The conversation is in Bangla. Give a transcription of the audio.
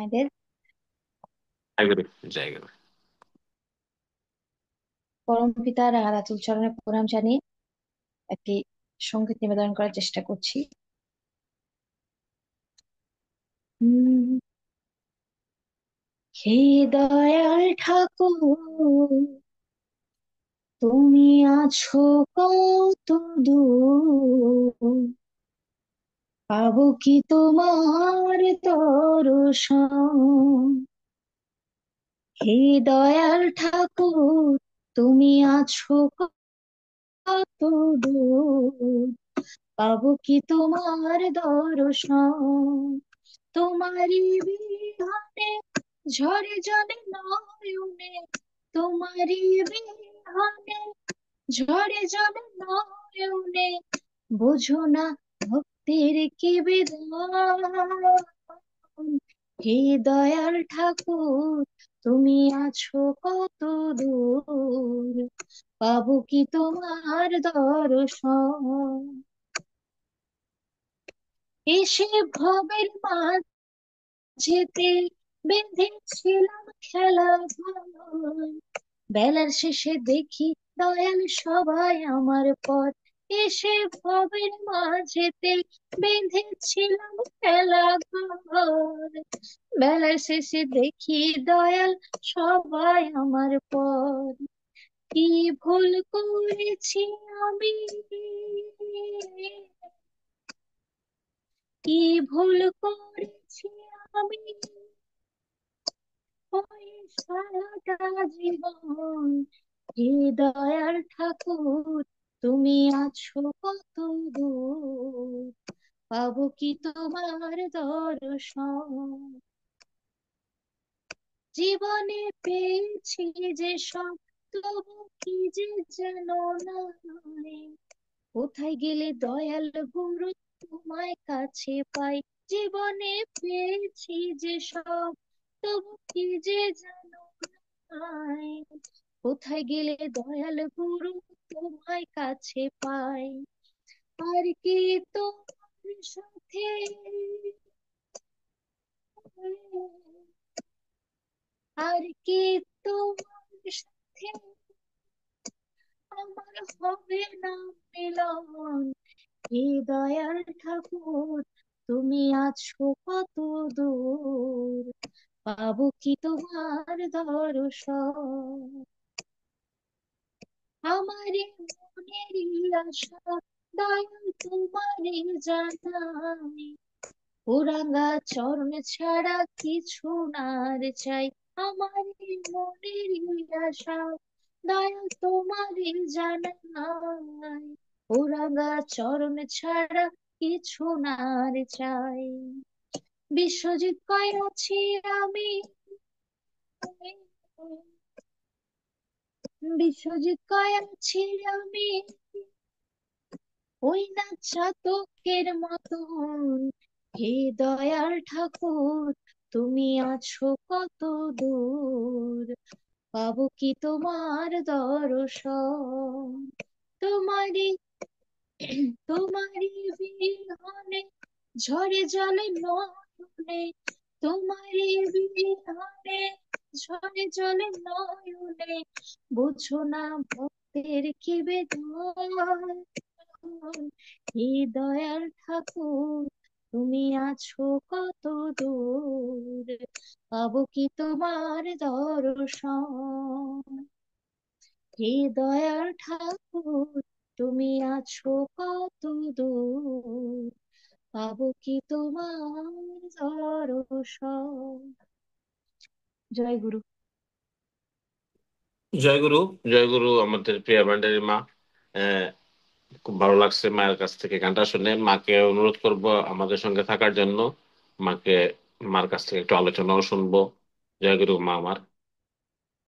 মায়েদের একদমই জায়গা। পরমপিতা রাহারাতুল চরণে প্রণাম জানিয়ে একটি সঙ্গীত নিবেদন করার চেষ্টা করছি। উম, হে দয়াল ঠাকুর, তুমি আছো কত দূর, পাবো কি তোমার দর্শন। হে দয়াল ঠাকুর, তুমি আছো কত দূর, পাবো কি তোমার দর্শন। তোমারই বিহানে ঝরে জলে নয়নে, তোমারই বিহানে ঝরে জলে নয়নে, বোঝো না ভক্তির কি বিধান। হে দয়াল ঠাকুর, তুমি আছো কত দূর, পাবো কি তোমার দর্শন। এসে ভবের মাঝেতে বেঁধেছিলাম খেলা ঘর, বেলার শেষে দেখি দয়াল সবাই আমার পর। এসে ভবের মাঝেতে বেঁধেছিলাম খেলা ঘর, বেলার শেষে দেখি দয়াল সবাই আমার পর। কি ভুল করেছি আমি, কি ভুল করেছি আমি, ওই সারাটা জীবন। হে দয়াল ঠাকুর, তুমি আছো কত দূর, পাবো কি তোমার দর্শন। জীবনে পেয়েছি যে সব, তবু কি যে যেন নাই। কোথায় গেলে দয়াল গুরু তোমায় কাছে পাই। জীবনে পেয়েছি যে সব, তবু কি যে যেন নাই। কোথায় গেলে দয়াল গুরু তোমায় কাছে পাই। আর কি তোমার সাথে, আর কি তোমার সাথে আমার হবে না মিলন। হে দয়াল ঠাকুর, তুমি আছো কত দূর, পাবো কি তোমার দর্শন। আমারই মনেরই আশা দয়াল তোমারই জানাই, ওরাঙ্গা চরণ ছাড়া কিছু না আর চাই। আমারই মনেরই আশা দয়াল তোমারই জানাই, ওরাঙ্গা চরণ ছাড়া কিছু না আর চাই। বিশ্বজিৎ কয় আছি আমি, বিশ্বজিৎ কয় আছি আমি, ওই না চাতকের মতন। হে দয়াল ঠাকুর, তুমি আছো কত দূর, পাবো কি তোমার দর্শন। তোমারই তোমারই বিহানে ঝরে জলে নয়নে, তোমারই বিহানে ঝরে জলে নয়নে, বুঝো না ভক্তের কি বেদন। হে দয়াল ঠাকুর, তুমি আছো কত দূর, পাবো কি তোমার দর্শন। হে দয়াল ঠাকুর, তুমি আছো কত দূর, পাবো কি তোমার দর্শন। জয় গুরু। জয়গুরু। জয়গুরু আমাদের প্রিয়া ভান্ডারী মা। আহ, খুব ভালো লাগছে মায়ের কাছ থেকে গানটা শুনে। মাকে অনুরোধ করব আমাদের সঙ্গে থাকার জন্য। মাকে, মার কাছ থেকে একটু আলোচনাও শুনবো। জয়গুরু মা আমার।